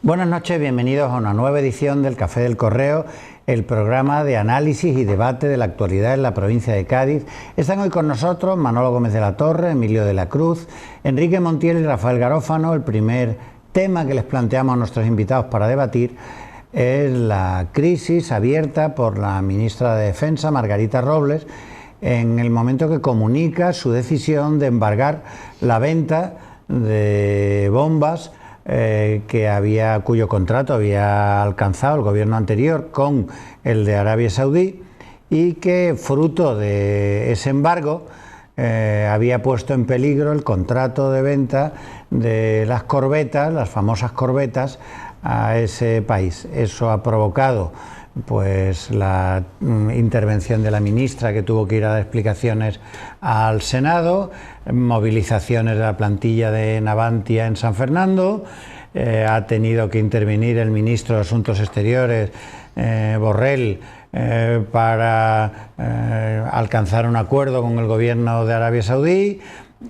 Buenas noches, bienvenidos a una nueva edición del Café del Correo, el programa de análisis y debate de la actualidad en la provincia de Cádiz. Están hoy con nosotros Manolo Gómez de la Torre, Emilio de la Cruz, Enrique Montiel y Rafael Garófano. El primer tema que les planteamos a nuestros invitados para debatir es la crisis abierta por la ministra de Defensa, Margarita Robles, en el momento que comunica su decisión de embargar la venta de bombas cuyo contrato había alcanzado el gobierno anterior con el de Arabia Saudí, y que fruto de ese embargo había puesto en peligro el contrato de venta de las corbetas, las famosas corbetas, a ese país. Eso ha provocado pues la intervención de la ministra, que tuvo que ir a dar explicaciones al Senado, movilizaciones de la plantilla de Navantia en San Fernando, ha tenido que intervenir el ministro de Asuntos Exteriores, Borrell, para alcanzar un acuerdo con el gobierno de Arabia Saudí.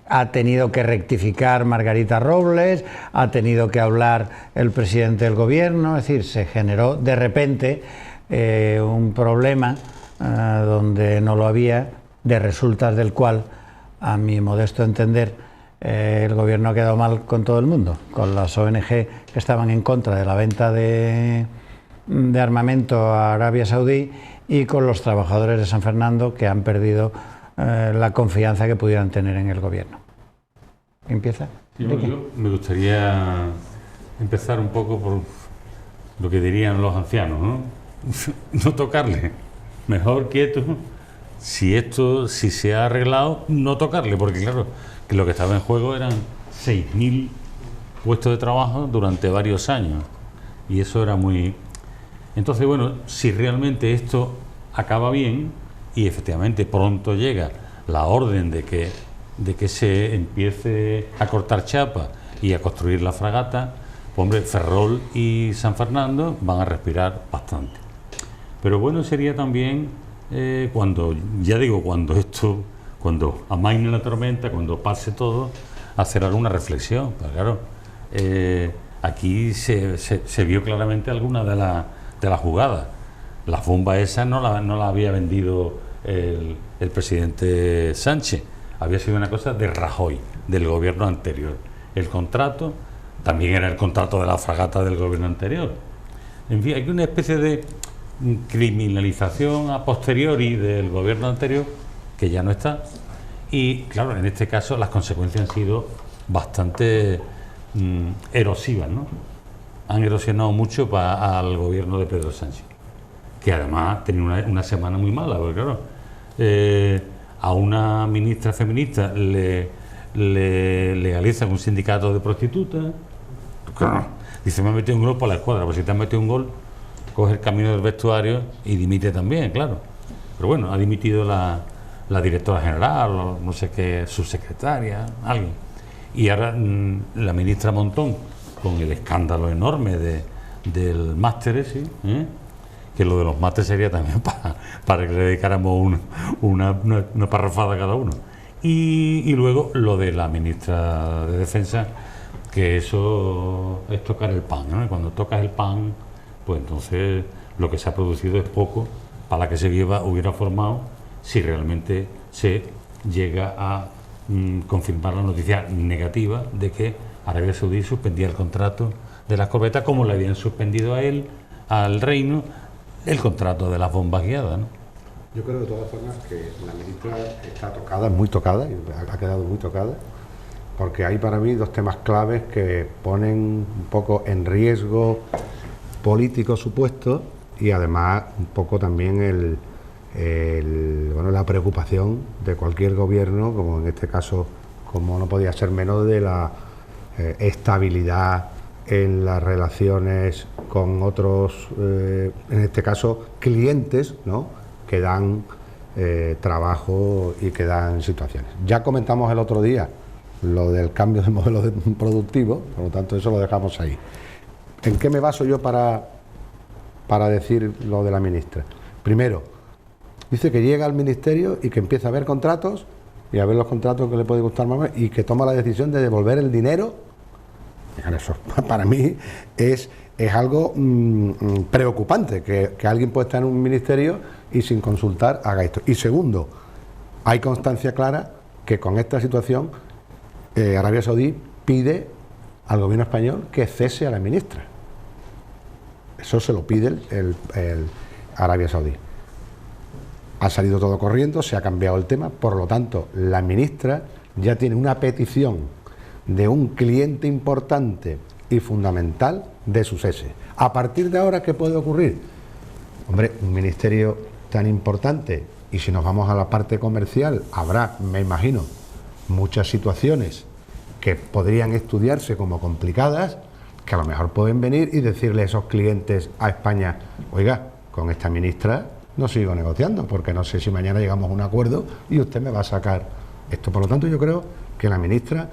Ha tenido que rectificar Margarita Robles, ha tenido que hablar el presidente del gobierno. Es decir, se generó de repente un problema donde no lo había, de resultas del cual, a mi modesto entender, el gobierno ha quedado mal con todo el mundo, con las ONG que estaban en contra de la venta de armamento a Arabia Saudí, y con los trabajadores de San Fernando, que han perdido la confianza que pudieran tener en el gobierno. ¿Empieza? Sí, yo me gustaría empezar un poco por lo que dirían los ancianos, ¿no? No tocarle, mejor quieto. Si se ha arreglado, no tocarle, porque claro, que lo que estaba en juego eran 6.000 puestos de trabajo durante varios años, y eso era muy... Entonces, bueno, si realmente esto acaba bien y efectivamente pronto llega la orden de que se empiece a cortar chapa y a construir la fragata, pues, hombre, Ferrol y San Fernando van a respirar bastante. Pero bueno, sería también cuando amaine la tormenta, cuando pase todo, hacer alguna reflexión. Pero claro, aquí se vio claramente alguna de las jugadas. Las bombas esas no la había vendido el presidente Sánchez, había sido una cosa de Rajoy, del gobierno anterior. El contrato también era el contrato de la fragata del gobierno anterior. En fin, hay una especie de criminalización a posteriori del gobierno anterior que ya no está, y claro, en este caso las consecuencias han sido bastante erosivas, ¿no? Han erosionado mucho al gobierno de Pedro Sánchez, que además tenía una semana muy mala, porque claro, a una ministra feminista le legalizan un sindicato de prostitutas. Claro, dice, me ha metido un gol por la escuadra. Pues si te has metido un gol, coge el camino del vestuario y dimite también, claro. Pero bueno, ha dimitido la directora general, o no sé qué, subsecretaria, alguien. Y ahora la ministra Montón, con el escándalo enorme del máster ese, que lo de los másteres sería también para que le dedicáramos una parrafada a cada uno. Y luego lo de la ministra de Defensa, que eso es tocar el pan, ¿no? Y cuando tocas el pan, pues entonces lo que se ha producido es poco para la que se hubiera formado si realmente se llega a confirmar la noticia negativa de que Arabia Saudí suspendía el contrato de las corbetas, como le habían suspendido a él, al reino, el contrato de las bombas guiadas, ¿no? Yo creo de todas formas que la ministra está tocada, muy tocada, y ha quedado muy tocada, porque hay para mí dos temas claves que ponen un poco en riesgo político supuesto, y además un poco también la preocupación de cualquier gobierno, como en este caso, como no podía ser menos, de la estabilidad en las relaciones con otros, en este caso, clientes, ¿no?, que dan trabajo y que dan situaciones. Ya comentamos el otro día lo del cambio de modelo productivo, por lo tanto eso lo dejamos ahí. ¿En qué me baso yo para decir lo de la ministra? Primero, dice que llega al ministerio y que empieza a ver contratos, y a ver los contratos que le puede gustar más, y que toma la decisión de devolver el dinero. Eso para mí es es algo preocupante, que alguien pueda estar en un ministerio y sin consultar haga esto. Y segundo, hay constancia clara que con esta situación Arabia Saudí pide al gobierno español que cese a la ministra. Eso se lo pide el Arabia Saudí. Ha salido todo corriendo, se ha cambiado el tema, por lo tanto, la ministra ya tiene una petición de un cliente importante y fundamental de su cese. A partir de ahora, ¿qué puede ocurrir? Hombre, un ministerio tan importante, y si nos vamos a la parte comercial, habrá, me imagino, muchas situaciones que podrían estudiarse como complicadas, que a lo mejor pueden venir y decirle a esos clientes a España, oiga, con esta ministra no sigo negociando, porque no sé si mañana llegamos a un acuerdo y usted me va a sacar esto. Por lo tanto, yo creo que la ministra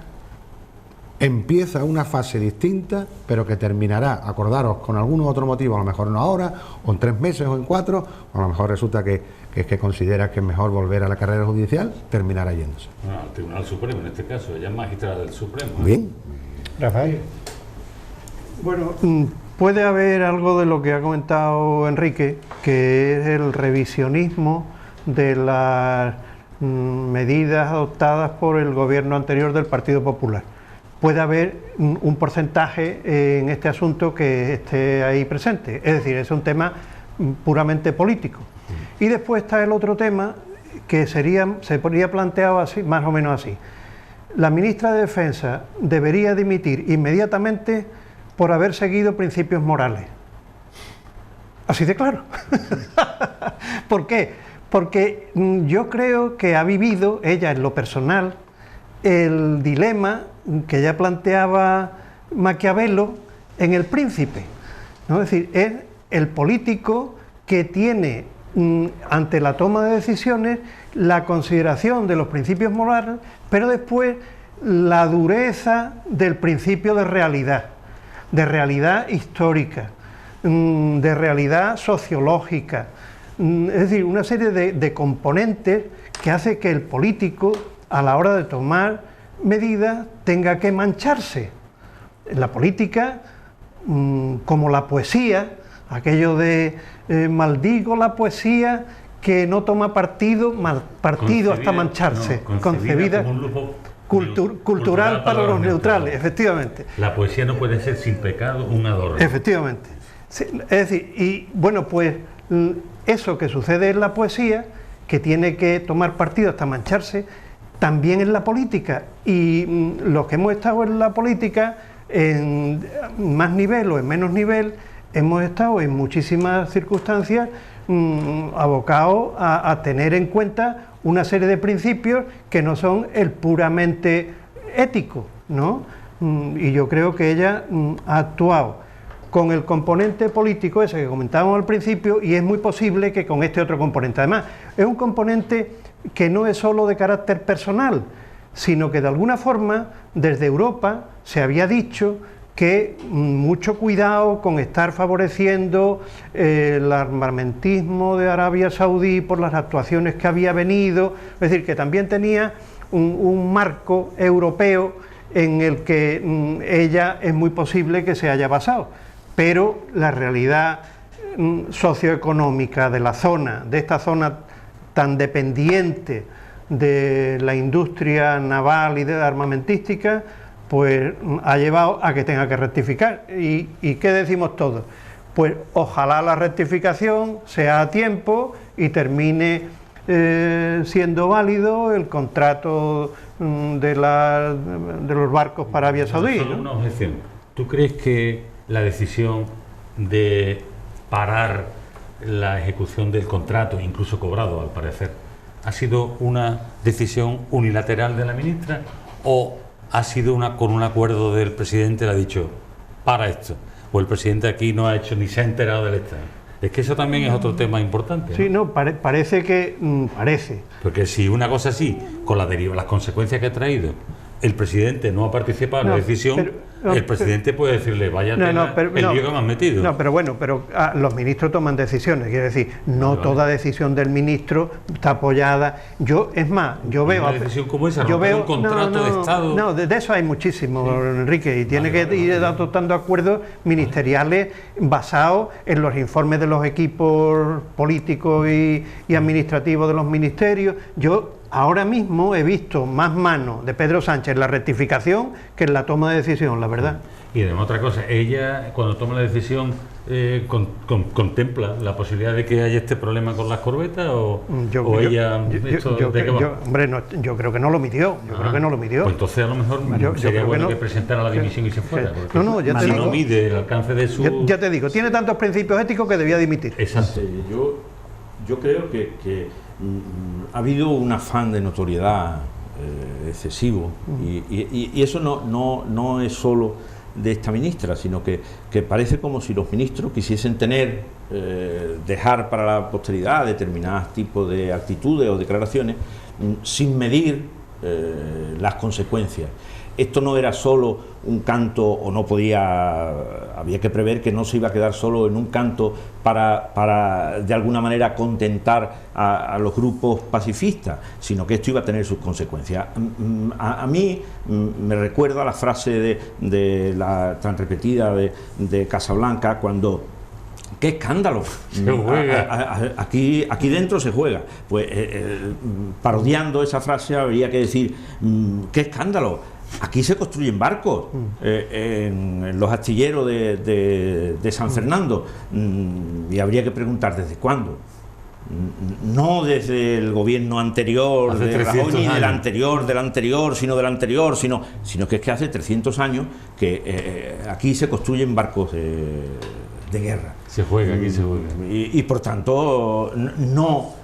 empieza una fase distinta, pero que terminará, acordaros, con algún otro motivo, a lo mejor no ahora, o en 3 meses o en 4, o a lo mejor resulta que es que considera que es mejor volver a la carrera judicial, terminará yéndose. Al Tribunal Supremo, en este caso, ella es magistrada del Supremo. Bien. Rafael. Bueno, puede haber algo de lo que ha comentado Enrique, que es el revisionismo de las medidas adoptadas por el gobierno anterior del Partido Popular. Puede haber un porcentaje en este asunto que esté ahí presente, es decir, es un tema puramente político. Y después está el otro tema que se podría plantear así, más o menos así. La ministra de Defensa debería dimitir inmediatamente por haber seguido principios morales. Así de claro. ¿Por qué? Porque yo creo que ha vivido ella en lo personal el dilema que ya planteaba Maquiavelo en El Príncipe, ¿no? Es decir, es el político que tiene ante la toma de decisiones la consideración de los principios morales, pero después la dureza del principio de realidad histórica, de realidad sociológica, es decir, una serie de componentes que hace que el político, a la hora de tomar medidas, tenga que mancharse. La política, como la poesía, aquello de maldigo la poesía que no toma partido hasta mancharse, concebida como un lujo cultural para los neutrales, efectivamente. La poesía no puede ser sin pecado un adorno. Efectivamente. Sí, es decir, y bueno, pues eso que sucede en la poesía, que tiene que tomar partido hasta mancharse, también en la política. Y los que hemos estado en la política, en más nivel o en menos nivel, hemos estado en muchísimas circunstancias abocados a tener en cuenta una serie de principios que no son el puramente ético, ¿no? Y yo creo que ella ha actuado con el componente político ese que comentábamos al principio, y es muy posible que con este otro componente. Además, es un componente que no es solo de carácter personal, sino que de alguna forma desde Europa se había dicho que mucho cuidado con estar favoreciendo el armamentismo de Arabia Saudí por las actuaciones que había venido, es decir, que también tenía un marco europeo en el que ella es muy posible que se haya basado, pero la realidad socioeconómica de la zona, de esta zona tan dependiente de la industria naval y de la armamentística, pues ha llevado a que tenga que rectificar. ¿Y qué decimos todos? Pues ojalá la rectificación sea a tiempo y termine siendo válido el contrato de los barcos para Arabia Saudí. Solo una objeción. ¿Tú crees que la decisión de parar la ejecución del contrato, incluso cobrado al parecer, ha sido una decisión unilateral de la ministra o ha sido con un acuerdo del presidente, le ha dicho para esto, o el presidente aquí no ha hecho ni se ha enterado del estado? Es que eso también es otro tema importante, ¿no? Sí, no, parece que... parece. Porque si una cosa así, con las consecuencias que ha traído, el presidente no ha participado en la decisión, el presidente puede decirle, vaya el lío que me han metido. No, pero bueno, los ministros toman decisiones, quiere decir, no toda decisión del ministro está apoyada. Yo veo... Una decisión como esa, un contrato de Estado... No, de eso hay muchísimo, Enrique, y tiene que ir adoptando acuerdos ministeriales basados en los informes de los equipos políticos y administrativos de los ministerios. Yo ahora mismo he visto más mano de Pedro Sánchez en la rectificación que en la toma de decisión, la verdad. Y además otra cosa, ella cuando toma la decisión contempla la posibilidad de que haya este problema con las corbetas yo creo que no lo midió, creo que no lo midió. Pues entonces a lo mejor sería bueno que presentara la dimisión y se fuera. Si no mide el alcance de su... Ya te digo, tiene tantos principios éticos que debía dimitir. Exacto. Yo creo que ha habido un afán de notoriedad excesivo y eso no es solo de esta ministra, sino que parece como si los ministros quisiesen dejar para la posteridad determinados tipos de actitudes o declaraciones sin medir las consecuencias. Esto no era solo un canto, o había que prever que no se iba a quedar solo en un canto para de alguna manera contentar a los grupos pacifistas, sino que esto iba a tener sus consecuencias. A mí me recuerda la frase tan repetida de Casablanca cuando... ¡Qué escándalo! Se juega. Aquí dentro se juega. Pues parodiando esa frase habría que decir ¡qué escándalo! Aquí se construyen barcos en los astilleros de San Fernando y habría que preguntar ¿desde cuándo? No desde el gobierno anterior de Rajoy, ni del anterior, sino que es que hace 300 años que aquí se construyen barcos de guerra. Se juega, aquí se juega. Y por tanto no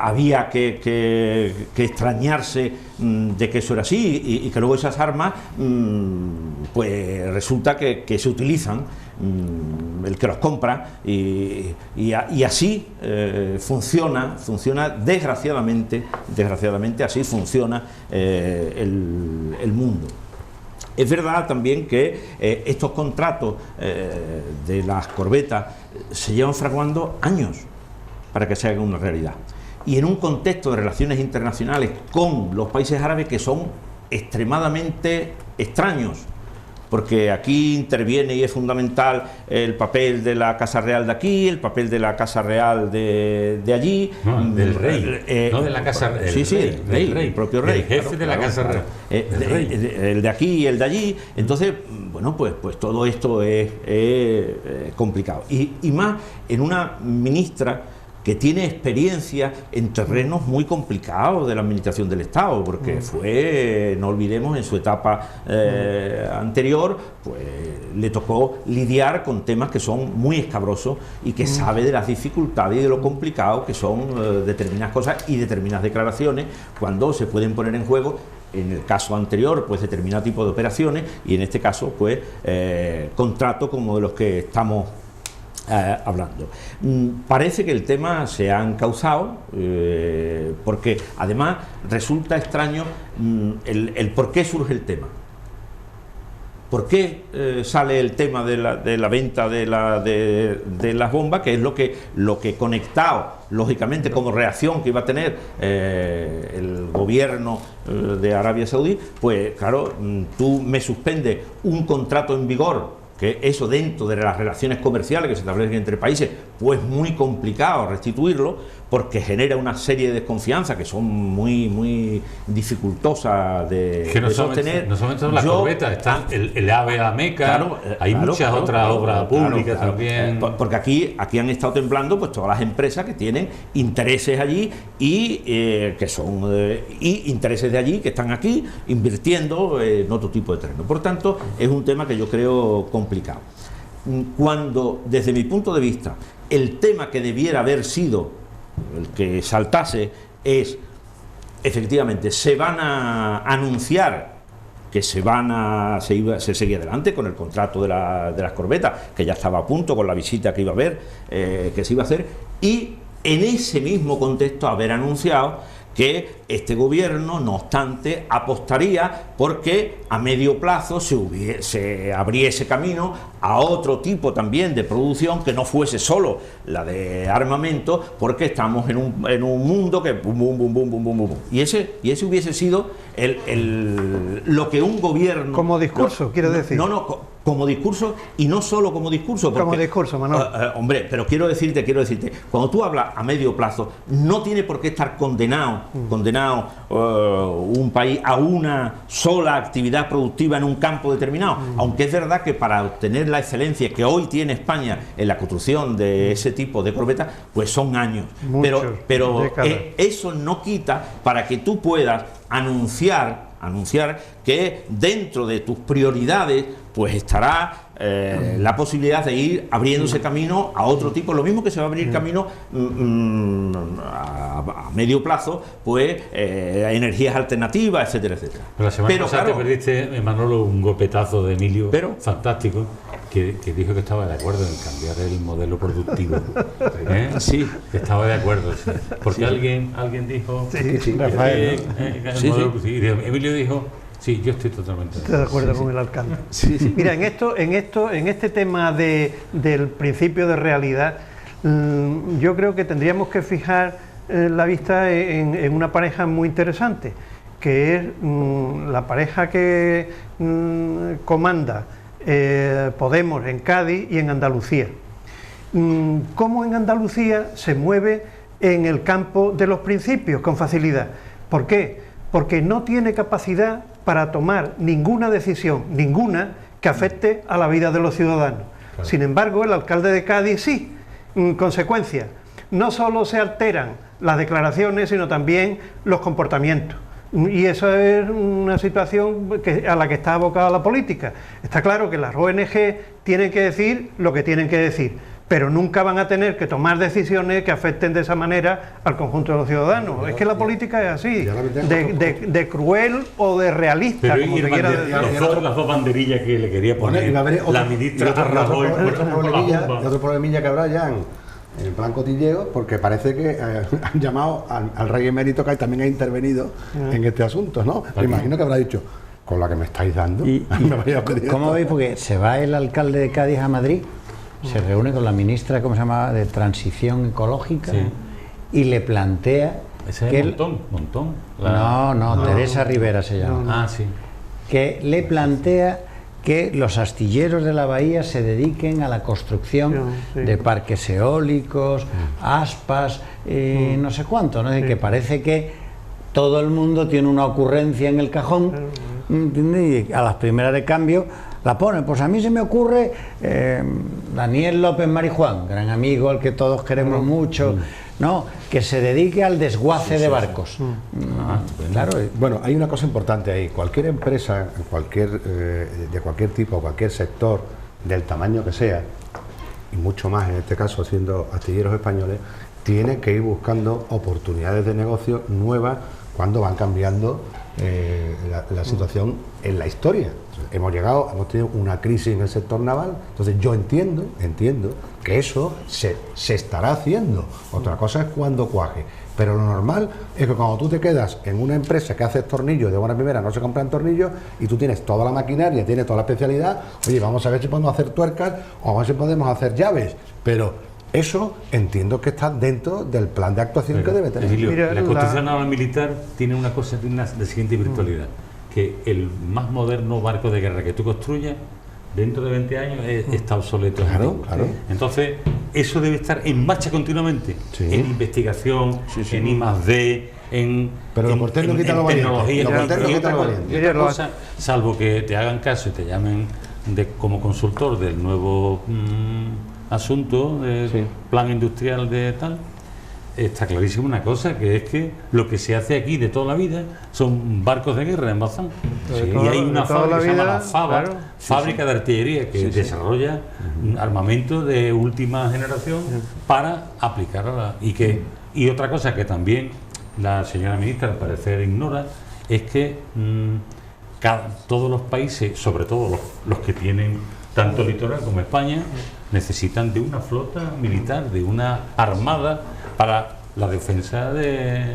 había que extrañarse de que eso era así y que luego esas armas pues resulta que se utilizan, el que los compra y así funciona desgraciadamente así funciona el mundo. Es verdad también que estos contratos de las corbetas se llevan fraguando años para que se haga una realidad. Y en un contexto de relaciones internacionales con los países árabes que son extremadamente extraños, porque aquí interviene y es fundamental el papel de la Casa Real de aquí, el papel de la Casa Real de allí. No, del rey, no de la Casa Real. Del rey, el propio rey. El jefe de la Casa Real. El de aquí y el de allí. Entonces, bueno, pues todo esto es complicado. Y más en una ministra que tiene experiencia en terrenos muy complicados de la administración del Estado, porque fue, no olvidemos, en su etapa anterior, pues le tocó lidiar con temas que son muy escabrosos y que sabe de las dificultades y de lo complicado que son determinadas cosas y determinadas declaraciones cuando se pueden poner en juego. En el caso anterior, pues determinado tipo de operaciones y en este caso, pues contratos como de los que estamos hablando. Parece que el tema se ha encauzado porque además resulta extraño el por qué surge el tema. ¿Por qué sale el tema de la venta de las bombas? Que es lo que conectado, lógicamente, como reacción que iba a tener el gobierno de Arabia Saudí, pues claro, tú me suspendes un contrato en vigor, que eso dentro de las relaciones comerciales que se establecen entre países, pues muy complicado restituirlo, porque genera una serie de desconfianzas que son muy dificultosas de sostener. No solamente las corbetas, están el AVE a Meca, hay muchas otras obras públicas también. Porque aquí han estado temblando pues todas las empresas que tienen intereses allí y que son intereses de allí que están aquí invirtiendo en otro tipo de terreno. Por tanto, es un tema que yo creo complicado. Cuando, desde mi punto de vista, el tema que debiera haber sido el que saltase es, efectivamente, se van a anunciar que se seguía adelante con el contrato de las corbetas, que ya estaba a punto con la visita que iba a haber, que se iba a hacer, y en ese mismo contexto haber anunciado que este gobierno, no obstante, apostaría porque a medio plazo se abriese camino a otro tipo también de producción que no fuese solo la de armamento, porque estamos en un mundo que bum, bum, bum, bum, bum, bum, bum. Y ese hubiese sido lo que un gobierno... Como discurso, quiero decir. No, como discurso, y no solo como discurso. Porque, como discurso, Manolo. Hombre, pero quiero decirte, cuando tú hablas a medio plazo, no tiene por qué estar condenado un país a una sola actividad productiva en un campo determinado, aunque es verdad que para obtener la excelencia que hoy tiene España en la construcción de ese tipo de corbetas, pues son años. Pero eso no quita para que tú puedas anunciar que dentro de tus prioridades pues estará la posibilidad de ir abriéndose camino a otro tipo, lo mismo que se va a abrir camino a medio plazo, pues energías alternativas, etcétera, etcétera. Pero la semana pasada te perdiste, Manolo, un golpetazo de Emilio fantástico, que dijo que estaba de acuerdo en cambiar el modelo productivo. Sí, que estaba de acuerdo, sí. Porque alguien dijo Rafael, Emilio dijo: sí, yo estoy totalmente de acuerdo con el alcalde. Mira, en este tema del principio de realidad, yo creo que tendríamos que fijar la vista en una pareja muy interesante, que es la pareja que comanda Podemos en Cádiz y en Andalucía. ¿Cómo en Andalucía se mueve en el campo de los principios con facilidad? ¿Por qué? Porque no tiene capacidad para tomar ninguna decisión, que afecte a la vida de los ciudadanos. Claro. Sin embargo, el alcalde de Cádiz sí. Consecuencia, no solo se alteran las declaraciones, sino también los comportamientos. Y eso es una situación a la que está abocada la política. Está claro que las ONG tienen que decir lo que tienen que decir, pero nunca van a tener que tomar decisiones que afecten de esa manera al conjunto de los ciudadanos. Es que la política es así, de cruel o de realista, pero como se quiera decir. Las dos banderillas que le quería poner la ministra Rajoy. Otro problemilla que habrá ya en plan cotilleo, porque parece que han llamado al rey emérito, que también ha intervenido en este asunto, ¿no? Me imagino que habrá dicho: con la que me estáis dando, me vaya a pedir. ¿Cómo veis? Porque se va el alcalde de Cádiz a Madrid, se reúne con la ministra, ¿cómo se llama?, de Transición Ecológica, y le plantea... Ese que es Montón. No, Teresa Rivera se llama. Sí. Que le plantea que los astilleros de la bahía se dediquen a la construcción de parques eólicos, aspas, no sé cuánto, ¿no? Que parece que todo el mundo tiene una ocurrencia en el cajón, y a las primeras de cambio la pone. Pues a mí se me ocurre Daniel López Marijuán, gran amigo al que todos queremos mucho, ¿no?, que se dedique al desguace de barcos. Claro. Bueno, hay una cosa importante ahí. Cualquier empresa, de cualquier tipo, cualquier sector, del tamaño que sea, y mucho más en este caso siendo astilleros españoles, tiene que ir buscando oportunidades de negocio nuevas cuando van cambiando la situación en la historia. Hemos tenido una crisis en el sector naval, entonces yo entiendo que eso se estará haciendo. Otra cosa es cuando cuaje, pero lo normal es que cuando tú te quedas en una empresa que hace tornillos, de buena primera no se compran tornillos, y tú tienes toda la maquinaria, tienes toda la especialidad, oye, vamos a ver si podemos hacer tuercas o vamos a ver si podemos hacer llaves, pero eso entiendo que está dentro del plan de actuación que debe tener. Emilio, la construcción naval militar tiene una cosa de siguiente virtualidad: que el más moderno barco de guerra que tú construyas, dentro de 20 años está obsoleto. Claro. Entonces, eso debe estar en marcha continuamente, en investigación, en I+D, pero lo cortés no quita lo valiente. Salvo que te hagan caso y te llamen como consultor del nuevo asunto del plan industrial de tal. Está clarísimo una cosa, que es que lo que se hace aquí de toda la vida son barcos de guerra en Bazán. Y hay una fábrica que se llama la FABA, Fábrica de Artillería, que desarrolla armamento de última generación para aplicar a la... Y otra cosa que también la señora ministra al parecer ignora, es que todos los países, sobre todo los que tienen tanto litoral como España, necesitan de una flota militar, de una armada para la defensa de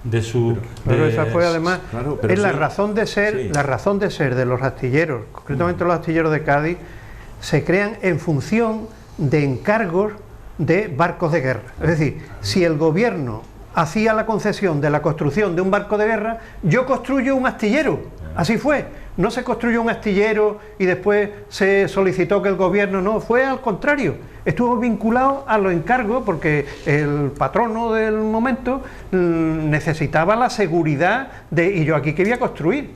de su... Pero esa fue además, claro, pero es la sí, razón de ser, sí. la razón de ser de los astilleros, concretamente los astilleros de Cádiz, se crean en función de encargos de barcos de guerra. Es decir, si el gobierno hacía la concesión de la construcción de un barco de guerra, yo construyo un astillero. Así fue. No se construyó un astillero y después se solicitó que el gobierno, no, fue al contrario. Estuvo vinculado a los encargos porque el patrono del momento necesitaba la seguridad de, y yo aquí quería construir.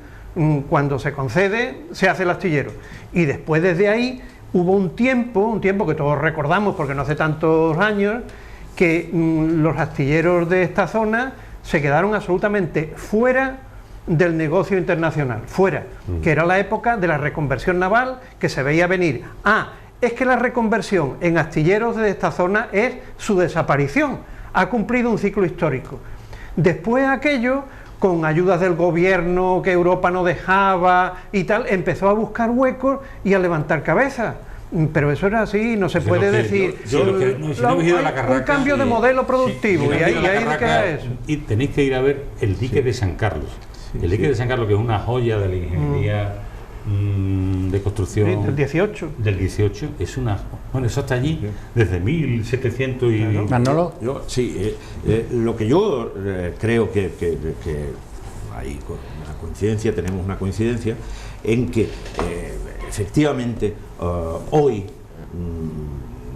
Cuando se concede, se hace el astillero. Y después desde ahí hubo un tiempo que todos recordamos porque no hace tantos años, que los astilleros de esta zona se quedaron absolutamente fuera del negocio internacional, fuera, que era la época de la reconversión naval, que se veía venir. Es que la reconversión en astilleros de esta zona es su desaparición, ha cumplido un ciclo histórico. Después aquello, con ayudas del gobierno que Europa no dejaba y tal, empezó a buscar huecos y a levantar cabezas. Pero eso era así, no se puede decir un cambio de modelo productivo, y ahí queda eso. Y tenéis que ir a ver el dique de San Carlos. El dique de San Carlos, que es una joya de la ingeniería de construcción del 18. Del 18, es una... Bueno, eso está allí desde 1700 y... Manolo. Lo que yo creo que hay una coincidencia, tenemos una coincidencia en que efectivamente hoy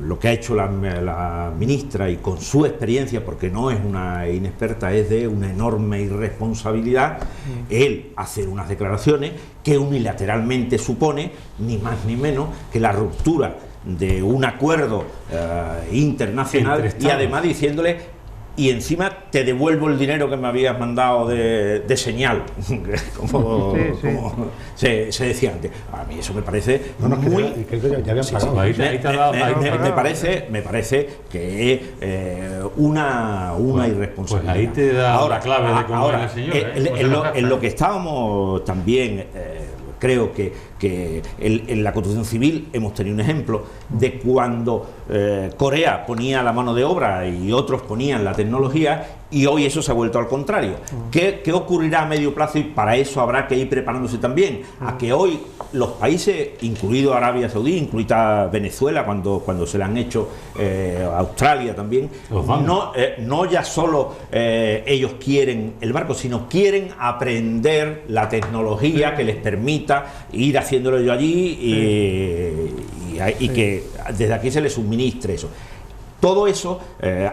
lo que ha hecho la ministra, y con su experiencia, porque no es una inexperta, es de una enorme irresponsabilidad, él hacer unas declaraciones que unilateralmente supone, ni más ni menos, que la ruptura de un acuerdo internacional, y además diciéndole: y encima te devuelvo el dinero que me habías mandado de señal, como se decía antes. A mí eso me parece me parece que es una irresponsabilidad. Pues ahí te da la clave de cómo es la señora. En lo que estábamos también... creo que en la construcción civil hemos tenido un ejemplo de cuando Corea ponía la mano de obra y otros ponían la tecnología, y hoy eso se ha vuelto al contrario. ¿Qué ocurrirá a medio plazo? Y para eso habrá que ir preparándose también a que hoy los países, incluido Arabia Saudí, incluida Venezuela cuando se le han hecho, Australia también, no ya solo ellos quieren el barco, sino quieren aprender la tecnología que les permita ir haciéndolo yo allí y que desde aquí se les suministre eso. Todo eso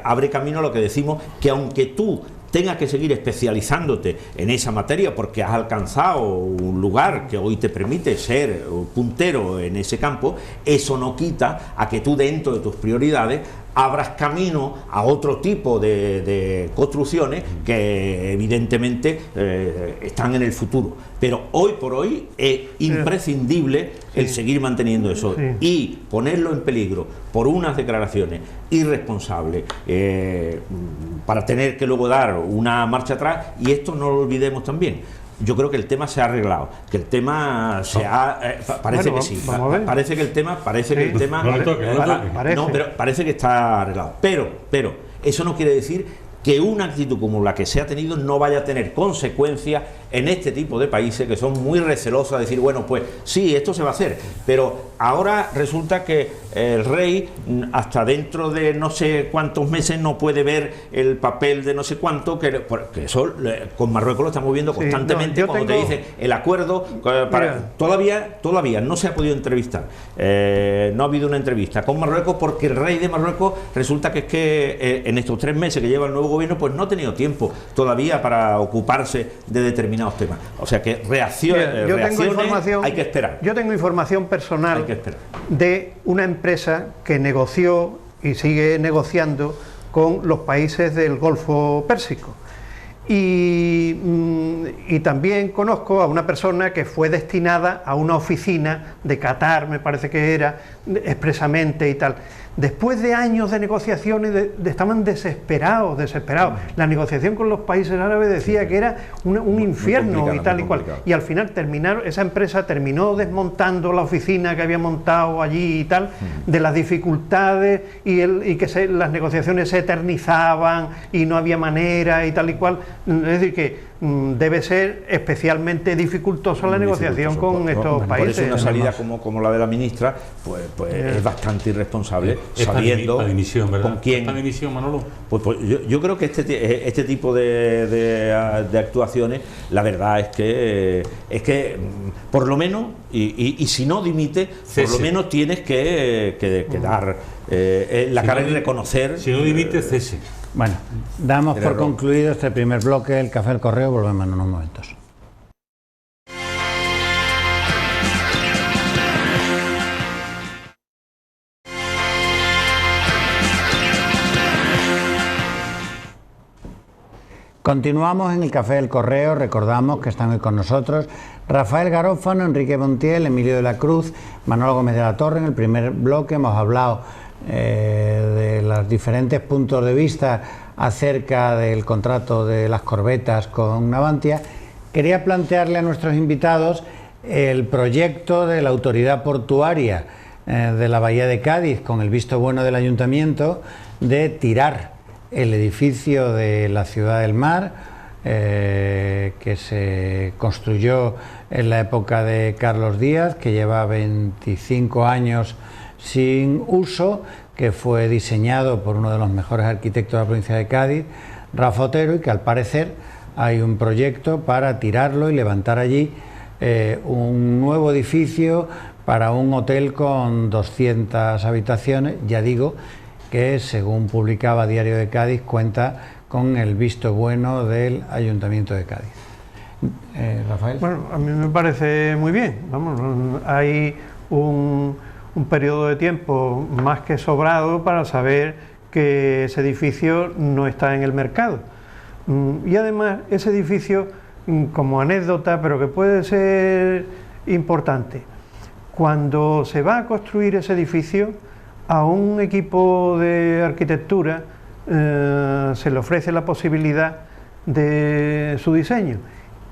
abre camino a lo que decimos, que aunque tú tengas que seguir especializándote en esa materia porque has alcanzado un lugar que hoy te permite ser puntero en ese campo, eso no quita a que tú, dentro de tus prioridades, abras camino a otro tipo de construcciones que evidentemente están en el futuro. Pero hoy por hoy es imprescindible el seguir manteniendo eso, y ponerlo en peligro por unas declaraciones irresponsables para tener que luego dar una marcha atrás. Y esto no lo olvidemos también. Yo creo que el tema se ha arreglado, que el tema se ha... parece que sí, parece que el tema... pero parece que está arreglado. Pero eso no quiere decir que una actitud como la que se ha tenido no vaya a tener consecuencias en este tipo de países que son muy recelosos a decir, bueno, pues sí, esto se va a hacer, pero ahora resulta que el rey hasta dentro de no sé cuántos meses no puede ver el papel de no sé cuánto, que eso con Marruecos lo estamos viendo constantemente. Cuando te dicen el acuerdo, todavía no se ha podido entrevistar, no ha habido una entrevista con Marruecos, porque el rey de Marruecos resulta que es que en estos 3 meses que lleva el nuevo gobierno, pues no ha tenido tiempo todavía para ocuparse de determinados temas. O sea que reacciones hay que esperar. Yo tengo información personal de una empresa que negoció y sigue negociando con los países del Golfo Pérsico. Y también conozco a una persona que fue destinada a una oficina de Qatar, me parece que era, expresamente y tal. después de años de negociaciones, estaban desesperados. La negociación con los países árabes decía que era un infierno y tal y cual. Y al final esa empresa terminó desmontando la oficina que había montado allí y tal, de las dificultades y que las negociaciones se eternizaban y no había manera y tal y cual. Es decir, que debe ser especialmente dificultosa la negociación con estos países. Por eso una salida como la de la ministra, pues es bastante irresponsable, sabiendo para dimisión, ¿verdad? con quién. ¿Para dimisión, Manolo? Pues yo creo que este tipo de actuaciones, la verdad es que por lo menos, y si no dimite, por lo menos tienes que dar la cara y reconocer. Si no dimite, cese. Bueno, damos por concluido este primer bloque del Café del Correo, volvemos en unos momentos. Continuamos en el Café del Correo, recordamos que están hoy con nosotros Rafael Garófano, Enrique Montiel, Emilio de la Cruz, Manolo Gómez de la Torre. En el primer bloque hemos hablado de los diferentes puntos de vista acerca del contrato de las corbetas con Navantia. Quería plantearle a nuestros invitados el proyecto de la autoridad portuaria de la Bahía de Cádiz, con el visto bueno del ayuntamiento, de tirar el edificio de la Ciudad del Mar, que se construyó en la época de Carlos Díaz, que lleva 25 años sin uso, que fue diseñado por uno de los mejores arquitectos de la provincia de Cádiz, Rafa Otero, y que al parecer hay un proyecto para tirarlo y levantar allí un nuevo edificio para un hotel con 200 habitaciones. Ya digo que, según publicaba Diario de Cádiz, cuenta con el visto bueno del Ayuntamiento de Cádiz. Rafael. Bueno, a mí me parece muy bien. Vamos, hay un periodo de tiempo más que sobrado para saber que ese edificio no está en el mercado. Y además, ese edificio, como anécdota, pero que puede ser importante, cuando se va a construir ese edificio, a un equipo de arquitectura se le ofrece la posibilidad de su diseño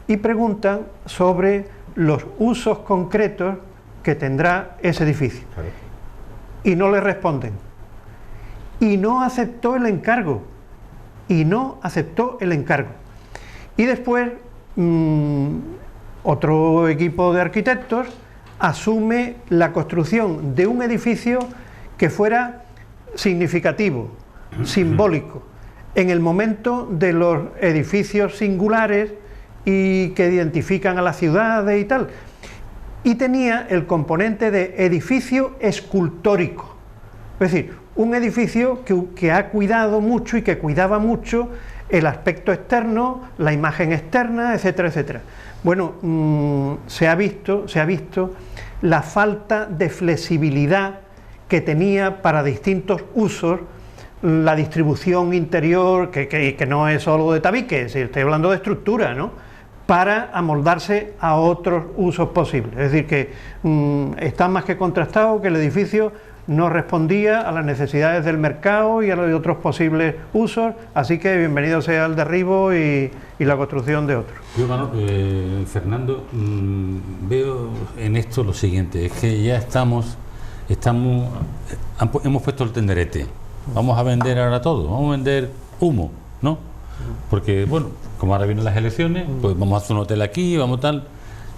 y preguntan sobre los usos concretos que tendrá ese edificio. Claro. Y no le responden. Y no aceptó el encargo. Y después otro equipo de arquitectos asume la construcción de un edificio que fuera significativo, simbólico, en el momento de los edificios singulares y que identifican a las ciudades y tal. Y tenía el componente de edificio escultórico, es decir, un edificio que ha cuidado mucho y que cuidaba mucho el aspecto externo, la imagen externa, etcétera, etcétera. Bueno, se ha visto la falta de flexibilidad que tenía para distintos usos la distribución interior, que no es solo de tabique, estoy hablando de estructura, ¿no?, para amoldarse a otros usos posibles. Es decir, que está más que contrastado que el edificio no respondía a las necesidades del mercado y a los de otros posibles usos, así que bienvenido sea el derribo y la construcción de otros. Yo, Fernando, veo en esto lo siguiente, es que ya hemos puesto el tenderete, vamos a vender ahora todo, vamos a vender humo, ¿no? Porque, bueno, como ahora vienen las elecciones, pues vamos a hacer un hotel aquí, vamos tal.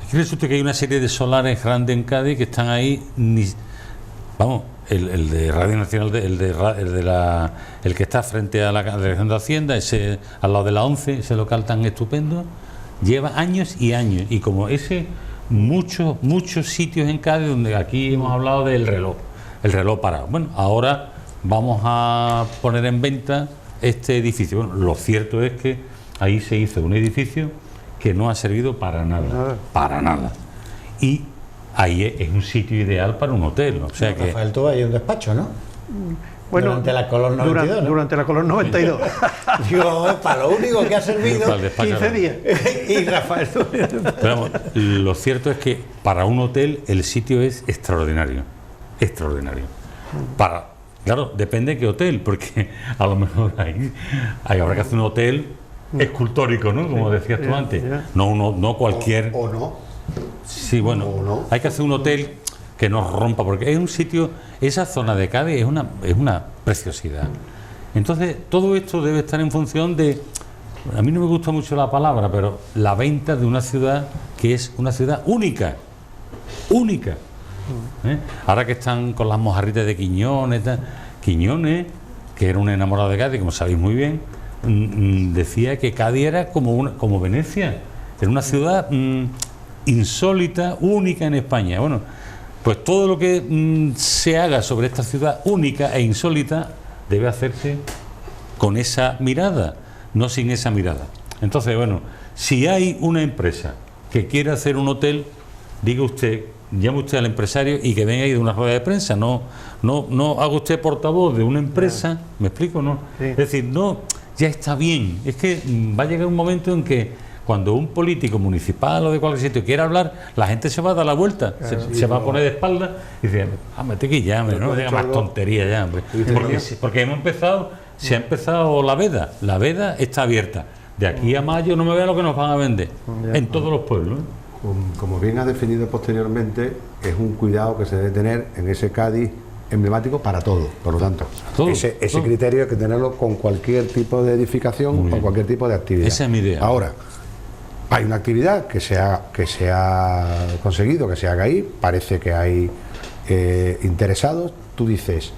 Es que resulta que hay una serie de solares grandes en Cádiz que están ahí, el de Radio Nacional, el que está frente a la Dirección de Hacienda, ese al lado de la 11, ese local tan estupendo, lleva años y años, y como ese, muchos sitios en Cádiz donde aquí hemos hablado del reloj, el reloj parado. Bueno, ahora vamos a poner en venta este edificio. Bueno, lo cierto es que ahí se hizo un edificio que no ha servido para nada. Y ahí es un sitio ideal para un hotel. O sea que Rafael, tú hay un despacho, ¿no? Bueno, durante la Colón 92. Durante la Colón 92. Digo, para lo único que ha servido 15 días. Y Rafael, tú... Pero vamos, lo cierto es que para un hotel el sitio es extraordinario. Claro, depende de qué hotel, porque a lo mejor habrá que hacer un hotel escultórico, ¿no? Como decías tú antes. No cualquier... O no. Sí, bueno, no. hay que hacer un hotel que no rompa, porque es un sitio, esa zona de Cádiz es una preciosidad. Entonces, todo esto debe estar en función de, a mí no me gusta mucho la palabra, pero la venta de una ciudad que es una ciudad única. Ahora que están con las mojarritas de Quiñones, Quiñones, que era un enamorado de Cádiz, como sabéis muy bien, decía que Cádiz era como Venecia, era una ciudad insólita, única en España. Bueno, pues todo lo que se haga sobre esta ciudad única e insólita debe hacerse con esa mirada, no sin esa mirada. Entonces, bueno, si hay una empresa que quiere hacer un hotel, diga usted, llame usted al empresario y que venga ahí de una rueda de prensa, no haga usted portavoz de una empresa, ¿me explico? No, sí. Es decir, no, ya está bien, es que va a llegar un momento en que cuando un político municipal o de cualquier sitio quiera hablar, la gente se va a dar la vuelta, se va a poner de espaldas y dice, mete que llame, no diga más tontería ya, hombre. Porque se ha empezado la veda está abierta. De aquí a mayo no me vean lo que nos van a vender en todos los pueblos. Como bien ha definido posteriormente, es un cuidado que se debe tener en ese Cádiz emblemático para todo. Por lo tanto, ese criterio hay que tenerlo con cualquier tipo de edificación o cualquier tipo de actividad. Esa es mi idea. Ahora, hay una actividad que se ha conseguido que se haga ahí, parece que hay interesados. Tú dices